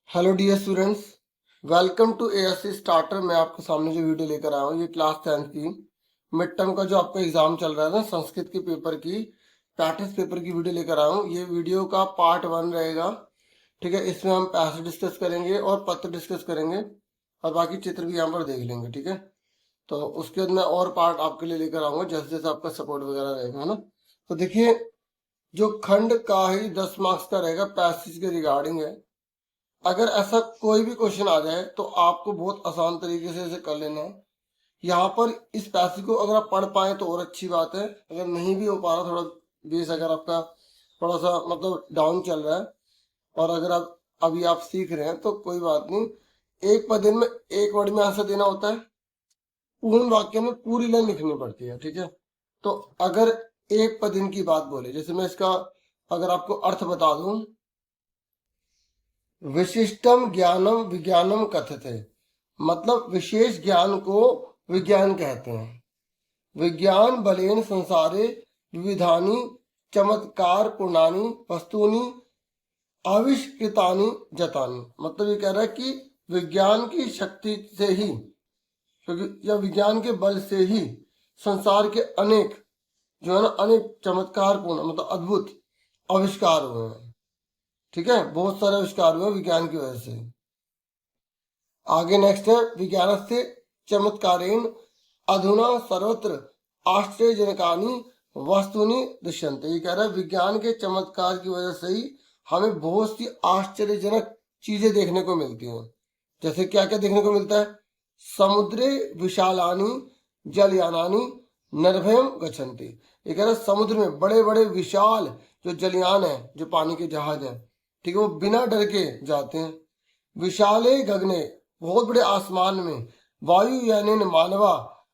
Hello dear students, welcome to ASC starter. मैं आपके सामने जो वीडियो लेकर आया हूँ ये क्लास 10th की मिड टर्म का जो आपका एग्जाम चल रहा है ना, संस्कृत के पेपर की प्रैक्टिस पेपर की वीडियो लेकर आया हूँ। ये वीडियो का पार्ट 1 रहेगा। ठीक है, इसमें हम पैसेज डिस्कस करेंगे और पत्र डिस्कस करेंगे और बाकी चित्र भी यहाँ पर देख लेंगे। ठीक है, तो उसके बाद मैं और पार्ट आपके लिए लेकर आऊँगा जैसे जैसे आपका सपोर्ट वगैरह रहेगा, है ना। तो देखिए, जो खंड का ही 10 मार्क्स का रहेगा पैसेज के रिगार्डिंग है। अगर ऐसा कोई भी क्वेश्चन आ जाए तो आपको बहुत आसान तरीके से इसे कर लेना है। यहाँ पर इस पैसेज को अगर आप पढ़ पाए तो और अच्छी बात है। अगर नहीं भी हो पा रहा, थोड़ा बेस अगर आपका थोड़ा सा मतलब डाउन चल रहा है और अगर आप अभी आप सीख रहे हैं तो कोई बात नहीं। एक पद में एक वर्ड में आंसर देना होता है, पूर्ण वाक्य में पूरी लाइन लिखनी पड़ती है। ठीक है, तो अगर एक पद की बात बोले, जैसे मैं इसका अगर आपको अर्थ बता दूं, विशिष्टम ज्ञानम विज्ञानम कथ्यते, मतलब विशेष ज्ञान को विज्ञान कहते हैं। विज्ञान बलेन संसारे विविधानि चमत्कार पूर्णानि वस्तुनि आविष्कृतानि जतानि, मतलब ये कह रहा है कि विज्ञान की शक्ति से ही, क्योंकि या विज्ञान के बल से ही संसार के अनेक जो है ना, अनेक चमत्कार पूर्ण मतलब अद्भुत आविष्कार हुए हैं। ठीक है, बहुत सारे आविष्कार हुए विज्ञान की वजह से। आगे नेक्स्ट है, विज्ञान से चमत्कारेण अधुना सर्वत्र आश्चर्यजनकानि वस्तुनि दृश्यन्ते। ये कह रहा है विज्ञान के चमत्कार की वजह से ही हमें बहुत सी आश्चर्यजनक चीजें देखने को मिलती हैं। जैसे क्या क्या देखने को मिलता है, समुद्रे विशालानि जलयानानि निर्भयम गच्छन्ति। ये कह रहा है समुद्र में बड़े बड़े विशाल जो जलयान है, जो पानी के जहाज है, ठीक है, वो बिना डर के जाते हैं। विशाले गगने, बहुत बड़े आसमान में, वायु यानी मानवा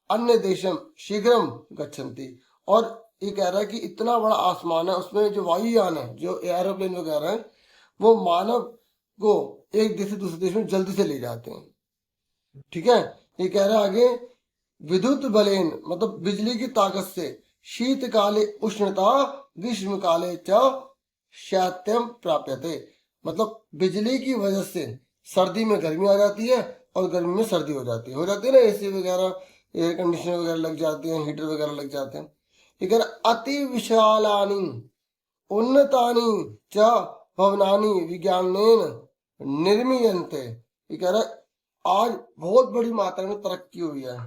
अन्य देशम शीघ्रम गच्छन्ति। और ये कह रहा है कि इतना बड़ा आसमान है, उसमें जो वायुयान है, जो एरोप्लेन वगैरह है, वो मानव को एक देश से दूसरे देश में जल्दी से ले जाते हैं। ठीक है, ये कह रहा है आगे, विद्युत बलेन मतलब बिजली की ताकत से शीतकाले उष्णता ग्रीष्म काले च शैत्यम प्राप्यते, मतलब बिजली की वजह से सर्दी में गर्मी आ जाती है और गर्मी में सर्दी हो जाती है ना, एसी वगैरह एयर कंडीशनर वगैरह लग जाते हैं, हीटर वगैरह लग जाते हैं। इधर अति विशालानि उन्नतानि च भवनानि विज्ञानेन निर्मीयन्ते। ये कह रहा है आज बहुत बड़ी मात्रा में तरक्की हुई है,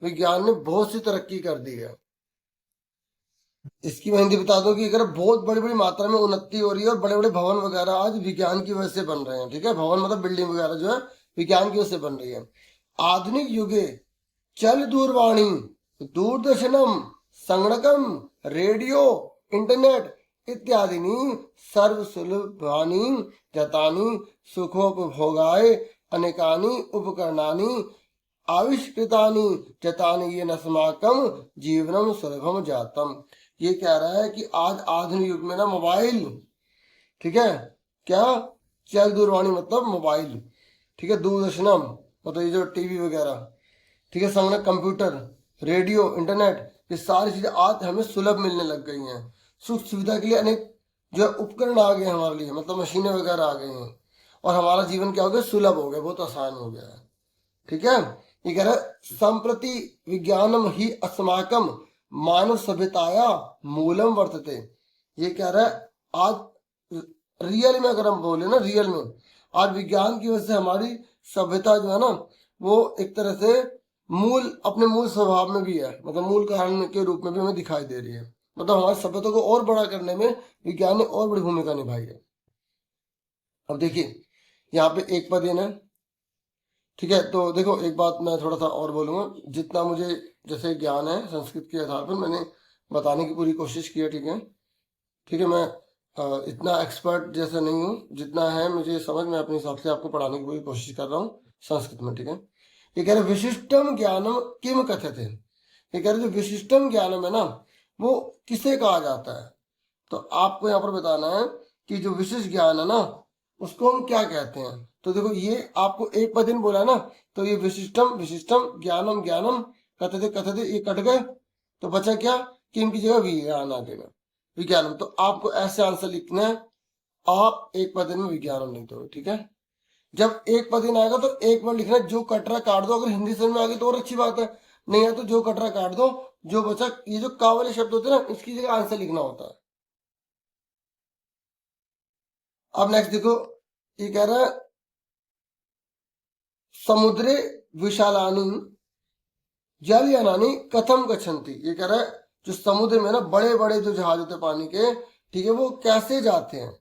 विज्ञान ने बहुत सी तरक्की कर दी है। इसकी मैं हिंदी बता दूं कि अगर बहुत बड़ी बड़ी मात्रा में उन्नति हो रही है और बड़े बड़े भवन वगैरह आज विज्ञान की वजह से बन रहे हैं। ठीक है, भवन मतलब बिल्डिंग वगैरह जो है विज्ञान की वजह से बन रही है। आधुनिक युगे चल दूरवाणी दूरदर्शनम संगणकम रेडियो इंटरनेट इत्यादि सर्व सुलभानि जतानि सुखोपभोगाय अनेकानि उपकरणानि आविष्कृतानि जतानि ये अस्माकं जीवनम सुलभम जातम। ये कह रहा है कि आज आधुनिक युग में ना मोबाइल, ठीक है, क्या चल दूरवाणी मतलब मोबाइल, ठीक है, दूरदर्शनम मतलब ये जो टीवी वगैरह, ठीक है, संगणक कंप्यूटर रेडियो इंटरनेट, ये सारी चीजें आज हमें सुलभ मिलने लग गई हैं। सुख सुविधा के लिए अनेक जो उपकरण आ गए हमारे लिए, मतलब मशीनें वगैरह आ गई हैं और हमारा जीवन क्या हो गया, सुलभ हो गया, बहुत आसान हो गया है। ठीक है, ये कह रहा है संप्रति विज्ञानम ही अस्माकम मानव सभ्यताया मूलम वर्तते। ये कह रहा है आज रियल में अगर हम बोले ना, रियल में आज विज्ञान की वजह से हमारी सभ्यता जो है ना, वो एक तरह से मूल अपने मूल स्वभाव में भी है, मतलब मूल कारण के रूप में भी हमें दिखाई दे रही है। मतलब हमारी सभ्यता को और बड़ा करने में विज्ञान ने और बड़ी भूमिका निभाई है। अब देखिए यहाँ पे एक पद है, ठीक है, तो देखो एक बात मैं थोड़ा सा और बोलूँगा, जितना मुझे जैसे ज्ञान है संस्कृत के आधार पर मैंने बताने की पूरी कोशिश की है। ठीक है, ठीक है, मैं इतना एक्सपर्ट जैसा नहीं हूँ, जितना है मुझे समझ में अपने हिसाब से आपको पढ़ाने की पूरी कोशिश कर रहा हूँ संस्कृत में। ठीक है, ये कह रहे विशिष्टम ज्ञानम किम कथ्यते। ये कह रहे जो विशिष्टम ज्ञानम है ना, वो किसे कहा जाता है। तो आपको यहाँ पर बताना है कि जो विशिष्ट ज्ञान है ना, उसको हम क्या कहते हैं। तो देखो ये आपको एक पद बोला ना, तो ये विशिष्टम विशिष्टम ज्ञानम ज्ञानम कथ्यते कथ्यते, ये कट गए तो बचा क्या, कि इनकी जगह विज्ञान आ जाएगा, विज्ञानम। तो आपको ऐसे आंसर लिखना है, आप एक पद में विज्ञानम लिख दो। ठीक है, जब एक पद ही ना आएगा तो एक वर्ड लिखना है, जो कटरा काट दो। अगर हिंदी समझ में आ गई तो और अच्छी बात है, नहीं है तो जो कटरा काट दो। जो बचा, ये जो का वाले शब्द होते हैं ना, इसकी जगह आंसर लिखना होता है। अब नेक्स्ट देखो, ये कह रहा है समुद्रे विशालानी जलयानानि कथम गच्छन्ति। ये कह रहा है जो समुद्र में ना बड़े बड़े जो जहाज होते हैं पानी के, ठीक है, वो कैसे जाते हैं।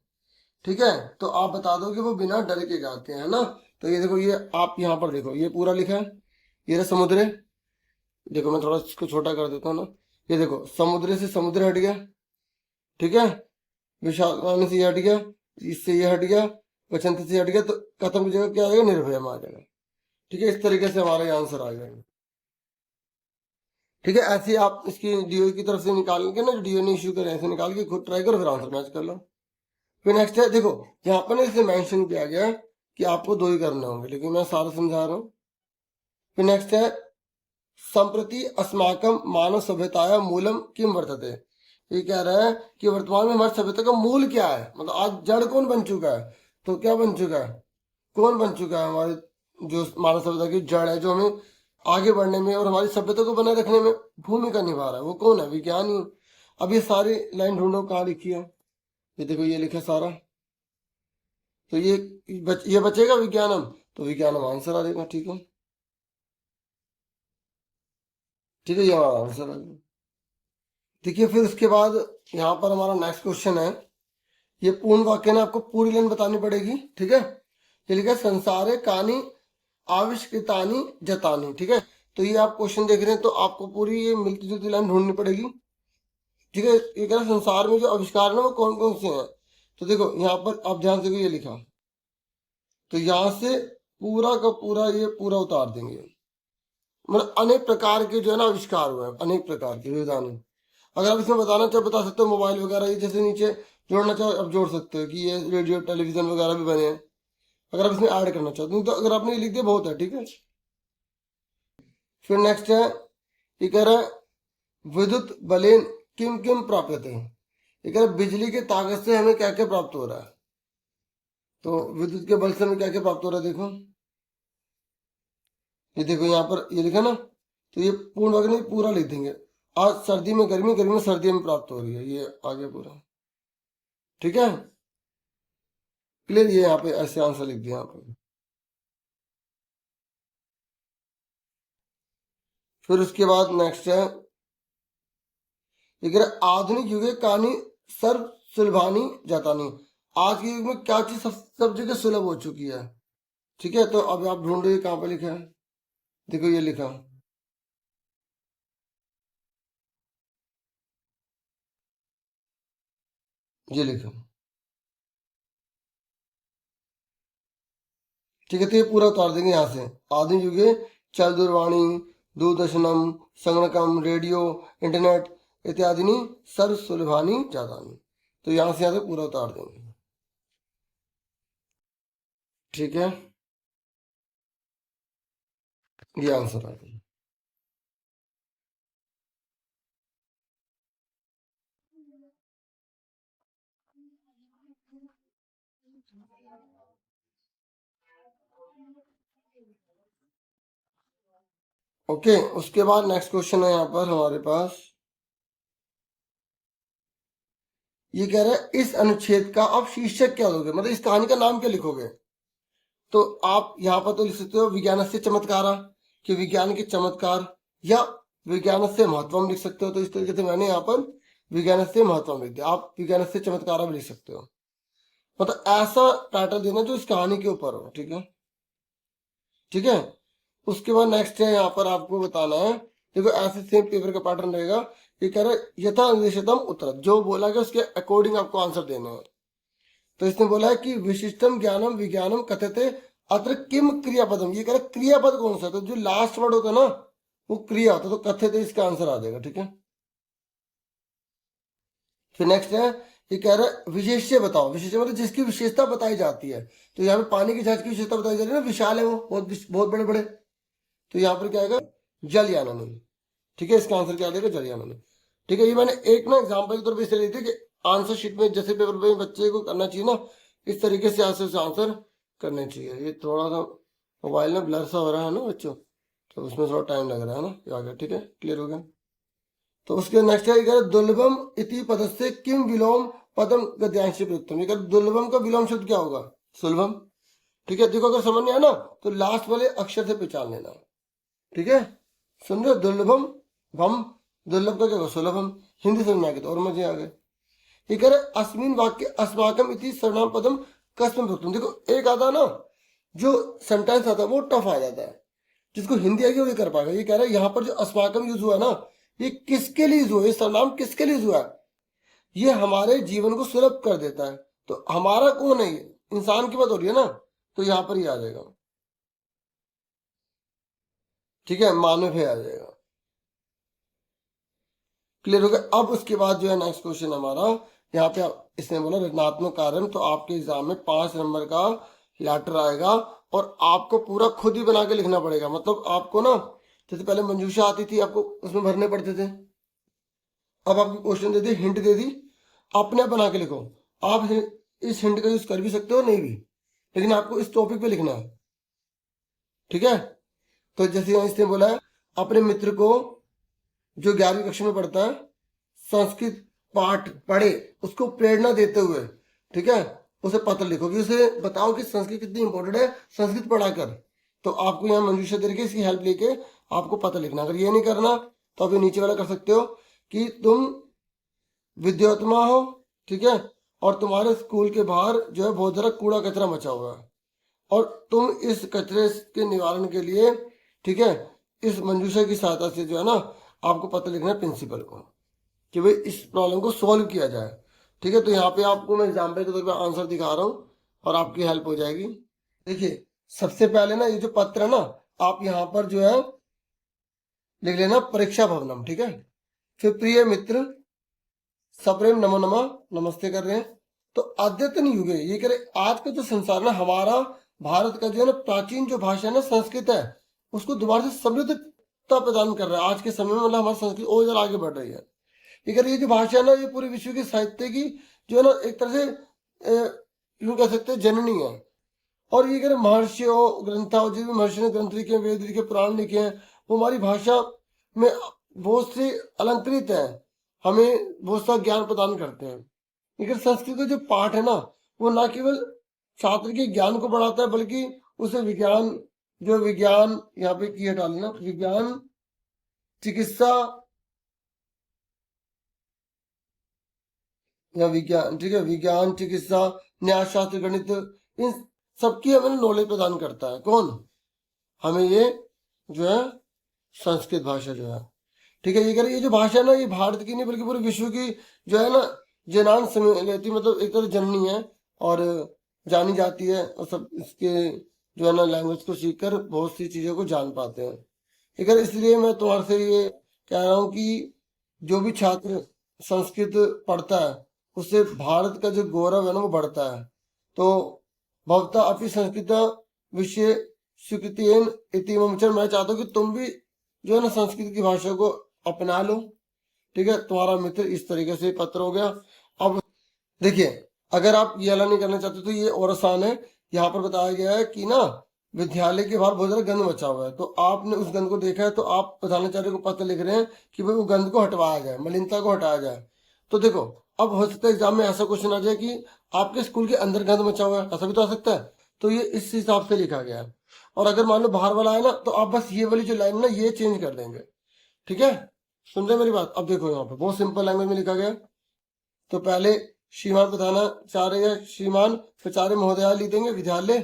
ठीक है, तो आप बता दो कि वो बिना डर के जाते हैं ना। तो ये देखो, ये आप यहाँ पर देखो, ये पूरा लिखा है, ये रहा समुद्र। देखो मैं थोड़ा इसको छोटा कर देता हूँ ना। ये देखो, समुद्र से समुद्र हट गया, ठीक है, विशाल से ये हट गया, इससे ये हट गया, वचंत से हट गया, तो कथम की जगह क्या आ जाएगा, निर्भय में आ जाएगा। ठीक है, इस तरीके से हमारा आंसर आ जाएगा। ठीक है, ऐसे आप इसकी डीओ की तरफ से निकाल के ना, जो डीओ ने इश्यू करे, ऐसे निकाल के खुद ट्राई करो, फिर आंसर मैच कर लो। फिर नेक्स्ट है, देखो यहाँ पर ना इसे मेंशन किया गया कि आपको दो ही करने होंगे, लेकिन मैं सारा समझा रहा हूँ। फिर नेक्स्ट है संप्रति अस्माकम मानव सभ्यताया मूलम किम वर्तते। ये कह रहा है कि वर्तमान में हमारी सभ्यता का मूल क्या है, मतलब आज जड़ कौन बन चुका है। तो क्या बन चुका है, कौन बन चुका है, हमारे जो मानव सभ्यता की जड़ है, जो हमें आगे बढ़ने में और हमारी सभ्यता को बनाए रखने में भूमिका निभा रहा है, वो कौन है, विज्ञान ही। अब ये सारी लाइन ढूंढो कहाँ लिखी है। ये देखो, ये लिखा सारा, तो ये बचेगा विज्ञानम, तो विज्ञानम आंसर आ जाएगा। ठीक है, ठीक है, ये हमारा आंसर आ जाएगा। देखिए, फिर उसके बाद यहाँ पर हमारा नेक्स्ट क्वेश्चन है, ये पूर्ण वाक्य ना आपको पूरी लाइन बतानी पड़ेगी। ठीक है, ये लिखा है संसारे कानी आविष्कृतानी जतानी। ठीक है, तो ये आप क्वेश्चन देख रहे हैं, तो आपको पूरी ये मिलती जुलती लाइन ढूंढनी पड़ेगी। ठीक है, ये कह रहा है संसार में जो आविष्कार है वो कौन कौन से हैं। तो देखो यहाँ पर आप ध्यान से ये लिखा, तो यहाँ से पूरा का पूरा ये पूरा उतार देंगे, मतलब अनेक प्रकार के जो है ना आविष्कार हुए हैं, अनेक प्रकार के विधान। अगर आप इसमें बताना चाहो बता सकते हो, मोबाइल वगैरह, ये जैसे नीचे जोड़ना चाहो आप जोड़ सकते हो कि ये रेडियो टेलीविजन वगैरह भी बने हैं, अगर आप इसमें ऐड करना चाहते हो। तो अगर आपने ये लिख दिया बहुत है। ठीक है, फिर नेक्स्ट है, ये कह रहा है विद्युत बलेन किम किम प्राप्त है। ये कह रहा है बिजली के ताकत से हमें क्या क्या प्राप्त हो रहा है। तो विद्युत के बल से हमें क्या क्या प्राप्त हो रहा है, देखो ये देखो यहाँ पर ये लिखा ना, तो ये पूर्ण वाक्य नहीं, पूरा लिख देंगे। आज सर्दी में गर्मी, गर्मी में सर्दी में प्राप्त हो रही है, ये आगे पूरा। ठीक है, क्लियर, ये यहाँ पे ऐसे आंसर लिख दिया यहाँ पे। फिर उसके बाद नेक्स्ट है, ये कह रहा है आधुनिक युगे कहानी सर्व सुलभानी जातानी। आज के युग में क्या चीज सब जगह सुलभ हो चुकी है। ठीक है, तो अब आप ढूंढो ये कहाँ पे लिखा है, देखो ये लिखा, ये लिखा। ठीक है, तो ये पूरा उतार देंगे यहाँ से। आधुनिक युगे चल दूरवाणी दूरदर्शनम संगणकम रेडियो इंटरनेट इत्यादि सर्व सुलभानी जातानी। तो यहाँ से पूरा उतार देंगे। ठीक है, ये आंसर आ गया। ओके, उसके बाद नेक्स्ट क्वेश्चन है यहाँ पर हमारे पास, ये कह रहा है इस अनुच्छेद का आप शीर्षक क्या दोगे, मतलब इस कहानी का नाम क्या लिखोगे। तो आप यहाँ पर तो लिख सकते हो विज्ञान से चमत्कारा, कि विज्ञान के चमत्कार, या विज्ञान से महत्वम लिख सकते हो। तो इस तरीके से मैंने यहाँ पर विज्ञान से महत्वम लिख दिया, आप विज्ञान से चमत्कारा भी लिख सकते हो। मतलब ऐसा टाइटल देना जो इस कहानी के ऊपर हो। ठीक है, ठीक है, उसके बाद नेक्स्ट है, यहाँ पर आपको बताना है, देखो ऐसे सेम पेपर का पैटर्न रहेगा। ये कह रहा है यथा निषेधम उत्तर, जो बोला गया उसके अकॉर्डिंग आपको आंसर देना है। तो इसने बोला है कि विशिष्टम ज्ञानम विज्ञानम कथते अत्र किम क्रियापदम। ये कह रहा है क्रियापद कौन सा, तो जो लास्ट वर्ड होता है ना वो क्रिया होता है, तो कथते इसका आंसर आ जाएगा। ठीक है, फिर नेक्स्ट है, ये कह रहा है विशेष्य बताओ। विशेष्य मतलब जिसकी विशेषता बताई जाती है। तो यहाँ पे पानी की जहाज की विशेषता बताई जा रही है ना, विशाल है वो, बहुत बहुत बड़े बड़े। तो यहाँ पर क्या आएगा, जलयानम। ठीक है, इसका आंसर क्या आ जाएगा, जलयानम। ठीक है, ये मैंने एक ना एग्जाम्पल के तौर पर इसलिए दी थी कि आंसर शीट में जैसे पेपर में बच्चे को करना चाहिए ना, इस तरीके से आंसर करने चाहिए। ये थोड़ा सा मोबाइल में ब्लर सा हो रहा है ना बच्चों, तो उसमें थोड़ा टाइम लग रहा है ना, ये आ गया, ठीक है, क्लियर हो गया। तो उसके नेक्स्ट है क्या, दुर्लभम इति पदस्य किम विलोम पदम गद्यांश प्रयुक्तम। ये क्या, दुर्लभम का विलोम शब्द क्या होगा, सुलभम। ठीक है, देखो अगर समझ नहीं आया ना तो लास्ट वाले अक्षर से पहचान लेना। ठीक है, सुन रहे हो, दुर्लभम भम, दुर्लभ का क्या होगा, सुलभम। हिंदी समझ में आ गया तो और मजे आ गए। ये कह रहे अस्मिन वाक्य अस्माकम इति सर्वनाम पदम कस्म प्रयुक्तम। देखो एक आता ना जो सेंटेंस आता है वो टफ आ जाता है, जिसको हिंदी आएगी वो ये कर पाएगा। ये कह रहा है यहाँ पर जो अस्माकम यूज हुआ है ना, ये किसके लिए यूज हुआ है, ये सर्वनाम किसके लिए यूज हुआ है, ये हमारे जीवन को सुलभ कर देता है। तो हमारा कौन है, ये इंसान की बात हो रही है ना, तो यहाँ पर ही आ जाएगा। ठीक है, मानव है आ जाएगा। क्लियर हो गया। अब उसके बाद जो है नेक्स्ट क्वेश्चन हमारा यहाँ पे इसने बोला रचनात्मक कारण, तो आपके एग्जाम में 5 नंबर का लेटर आएगा और आपको पूरा खुद ही बना के लिखना पड़ेगा। मतलब आपको ना, जैसे पहले मंजूषा आती थी आपको उसमें भरने पड़ते थे, अब आपको क्वेश्चन दे दी, हिंट दे दी, अपने आप बना के लिखो। आप इस हिंट का यूज कर भी सकते हो नहीं भी, लेकिन आपको इस टॉपिक पे लिखना है। ठीक है, तो जैसे यहाँ इसने बोला है अपने मित्र को जो 11वीं कक्षा में पढ़ता है संस्कृत पाठ पढ़े, उसको प्रेरणा देते हुए, ठीक है, उसे पत्र लिखो कि उसे बताओ कि संस्कृत कितनी इंपॉर्टेंट है संस्कृत पढ़ाकर। तो आपको यहाँ मंजूषा तरीके इसकी हेल्प लेके आपको पत्र लिखना। अगर ये नहीं करना तो आप ये नीचे वाला कर सकते हो कि तुम विद्यात्मा हो, ठीक है, और तुम्हारे स्कूल के बाहर जो है बहुत सारा कूड़ा कचरा मचा हुआ है और तुम इस कचरे के निवारण के लिए, ठीक है, इस मंजूषा की सहायता से जो है ना आपको पत्र लिखना है प्रिंसिपल को कि भाई इस प्रॉब्लम को सॉल्व किया जाए। ठीक है, तो यहाँ पे आपको मैं एग्जाम्पल के तौर पर आंसर दिखा रहा हूँ और आपकी हेल्प हो जाएगी। देखिए सबसे पहले ना ये जो पत्र है ना, आप यहाँ पर जो है लिख लेना परीक्षा भवनम। ठीक है, फिर प्रिय मित्र सप्रेम नमो नमः, नमस्ते कर रहे हैं। तो अद्यतन युग है, ये कह रहे आज का जो संसार ना, हमारा भारत का जो है ना प्राचीन जो भाषा है ना संस्कृत है, उसको दोबारा से समृद्धता प्रदान कर रहा है आज के समय में। मतलब हमारी संस्कृति और ज्यादा आगे बढ़ रही है। ये कह रहे ये जो भाषा है ना, ये पूरे विश्व के साहित्य की जो है ना एक तरह से यूं कह सकते हैं जननी है। और ये कह रहे महर्षियों ग्रंथों, जो भी महर्षि ने ग्रंथ लिखे, वेद लिखे, पुराण लिखे हैं, वो हमारी भाषा में बहुत से अलंकृत है, हमें बहुत सा ज्ञान प्रदान करते हैं। लेकिन संस्कृत का जो पाठ है ना, वो ना केवल छात्र के ज्ञान को बढ़ाता है बल्कि उसे विज्ञान, जो विज्ञान यहाँ पे की हटा लेना, विज्ञान चिकित्सा या विज्ञान, ठीक है, विज्ञान चिकित्सा न्याय शास्त्र गणित, इन सबकी हमें नॉलेज प्रदान करता है। कौन, हमें ये जो है संस्कृत भाषा जो है। ठीक है, ये कह रहे ये जो भाषा है ना, ये भारत की नहीं बल्कि पूरे विश्व की जो है ना जनान समय लेती, मतलब एक तरह जननी है और जानी जाती है, और सब इसके जो है ना लैंग्वेज को सीखकर बहुत सी चीजों को जान पाते हैं। ठीक है, इसलिए मैं तुम्हारे से ये कह रहा हूँ कि जो भी छात्र संस्कृत पढ़ता है उससे भारत का जो गौरव है ना वो बढ़ता है। तो भवता अपनी संस्कृत विषय स्वीकृतियन इति मम च, मैं चाहता हूँ कि तुम भी जो है ना संस्कृत की भाषा को अपना लो। ठीक है, तुम्हारा मित्र इस तरीके से पत्र हो गया। अब देखिए अगर आप ये वाला नहीं करना चाहते तो ये और आसान है। यहाँ पर बताया गया है कि ना विद्यालय के बाहर बहुत ज्यादा गंद मचा हुआ है, तो आपने उस गंद को देखा है तो आप प्रधानाचार्य को पत्र लिख रहे हैं कि भाई वो गंद को हटवाया जाए, मलिनता को हटाया जाए। तो देखो अब हो सकता है एग्जाम में ऐसा क्वेश्चन आ जाए कि आपके स्कूल के अंदर गंद मचा हुआ है, ऐसा भी तो आ सकता है, तो ये इस हिसाब से लिखा गया है। और अगर मान लो बाहर वाला है ना, तो आप बस ये वाली जो लाइन ना ये चेंज कर देंगे। ठीक है, सुन रहे मेरी बात। अब देखो यहाँ पे बहुत सिंपल लैंग्वेज में लिखा गया। तो पहले श्रीमान बताना चाह रहे हैं, श्रीमान प्रचार्य महोदय लिख देंगे विद्यालय।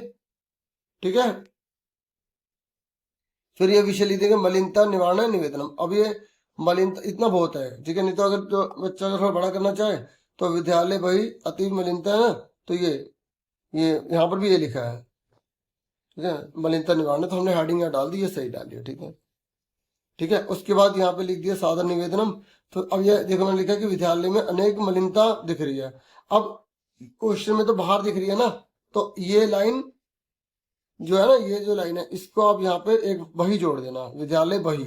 ठीक है, फिर ये विषय लिख देंगे मलिनता निवारण निवेदनम। अब ये मलिनता इतना बहुत है, ठीक है, नहीं तो अगर जो बच्चा अगर थोड़ा बड़ा करना चाहे तो विद्यालय भाई अति मलिनता है ना, तो ये यहाँ पर भी ये लिखा है। ठीक है, मलिनता निवारण, तो हमने हेडिंग यहाँ डाल दी, ये सही डाली है। ठीक है, ठीक है, उसके बाद यहाँ पे लिख दिया सादर निवेदनम। तो अब ये देखो मैंने लिखा कि विद्यालय में अनेक मलिनता दिख रही है। अब क्वेश्चन में तो बाहर दिख रही है ना, तो ये लाइन जो है ना, ये जो लाइन है इसको आप यहाँ पे एक बही जोड़ देना, विद्यालय बही,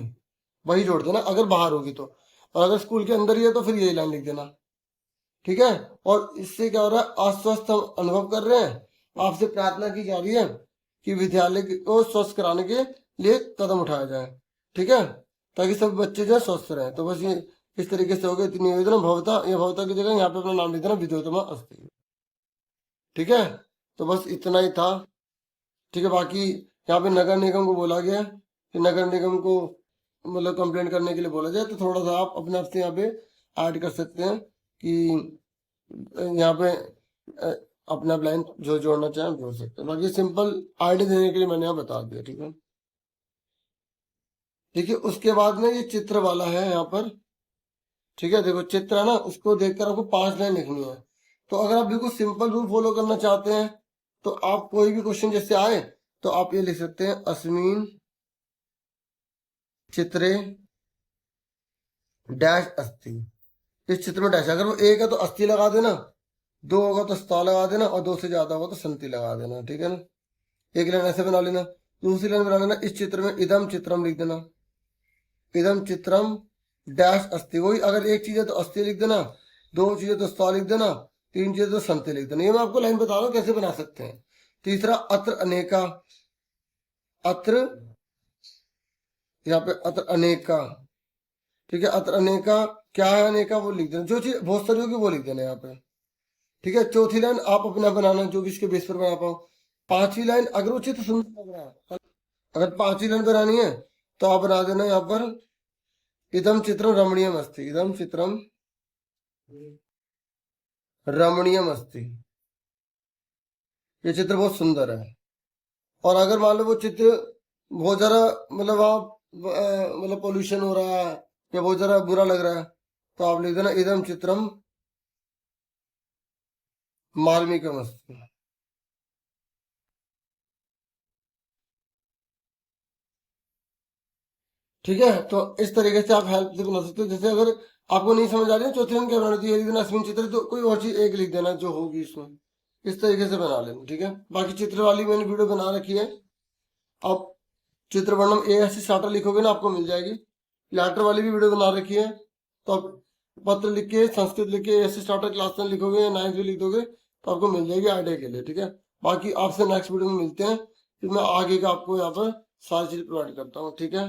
बही जोड़ देना अगर बाहर होगी तो, और अगर स्कूल के अंदर ही है तो फिर यही लाइन लिख देना। ठीक है, और इससे क्या हो रहा है, अस्वस्थ हम अनुभव कर रहे हैं आपसे प्रार्थना की जा रही है कि विद्यालय को स्वस्थ कराने के लिए कदम उठाया जाए, ठीक है, ताकि सब बच्चे जो है स्वस्थ रहें। तो बस ये इस तरीके से हो गया। इतनी निवेदन भवता, ये भवता की जगह यहाँ पे अपना नाम लिख देना, विद्योतमा अस्ति, ठीक है। तो बस इतना ही था, ठीक है। बाकी यहाँ पे नगर निगम को बोला गया कि नगर निगम को मतलब कंप्लेन करने के लिए बोला जाए, तो थोड़ा सा आप अपने आप से यहाँ पे ऐड कर सकते हैं कि यहाँ पे अपना लाइन जो जोड़ना चाहें जोड़ सकते हैं। बाकी सिंपल आइडिया देने के लिए मैंने यहाँ बता दिया, ठीक है। देखिए उसके बाद में ये चित्र वाला है यहाँ पर, ठीक है। देखो चित्र है ना, उसको देखकर आपको 5 लाइन लिखनी है। तो अगर आप बिल्कुल सिंपल रूल फॉलो करना चाहते हैं तो आप कोई भी क्वेश्चन जैसे आए तो आप ये लिख सकते हैं, अस्मिन चित्रे डैश अस्ति। इस चित्र में डैश, अगर वो एक है तो अस्ति लगा देना, 2 होगा तो स्था लगा देना, और 2 से ज्यादा होगा तो संति लगा देना, ठीक है ना। एक लाइन ऐसे बना लेना। दूसरी लाइन बना लेना, इस चित्र में इदम चित्रम लिख देना, इदम चित्रम डैश अस्ति। वही अगर एक चीज है तो अस्ति लिख देना, 2 चीजें तो स्था लिख देना, 3 चीजें तो संति लिख देना। ये मैं आपको लाइन बता रहा हूँ कैसे बना सकते हैं। तीसरा अत्र अनेका, अत्र यहाँ पे अत्र अनेका, ठीक है। अत्र अनेका क्या है, अनेका वो लिख देना, जो चीज बहुत सारी होगी वो लिख देना यहाँ पे, ठीक है। चौथी लाइन आप अपना बनाना जो भी इसके बेस पर बना पाओ। 5वीं लाइन अगर वो चित्र सुंदर लग रहा है, अगर 5वीं लाइन बनानी है तो आप बना देना यहाँ पर, इदम चित्रम रमणीयम अस्ति, इदम चित्रम रमणीयम अस्ति, ये चित्र बहुत सुंदर है। और अगर मान लो वो चित्र बहुत ज्यादा मतलब वहाँ मतलब पोल्यूशन हो रहा है या बहुत ज्यादा बुरा लग रहा है तो आप लिख देना, इदम चित्रम मार्मिकम अस्ति, ठीक है। तो इस तरीके से आप हेल्प से बना सकते हो। जैसे अगर आपको नहीं समझ आ रही है चौथी लाइन क्या बनानी थी, लिख देना अस्मिन चित्र, तो कोई और चीज एक लिख देना जो होगी इसमें, इस तरीके से बना लेना, ठीक है। बाकी चित्र वाली मैंने वीडियो बना रखी है, आप चित्र वर्णम ए ऐसे स्टार्टर लिखोगे ना आपको मिल जाएगी। लेटर वाली भी वीडियो बना रखी है, तो आप पत्र लिख के संस्कृत लिख के ऐसे स्टार्टर क्लास 10 लिखोगे या 9th भी लिख दोगे तो आपको मिल जाएगी आइडिया के लिए, ठीक है। बाकी आपसे नेक्स्ट वीडियो में मिलते हैं, फिर मैं आगे का आपको यहाँ पर सारी चीज प्रोवाइड करता हूँ, ठीक है।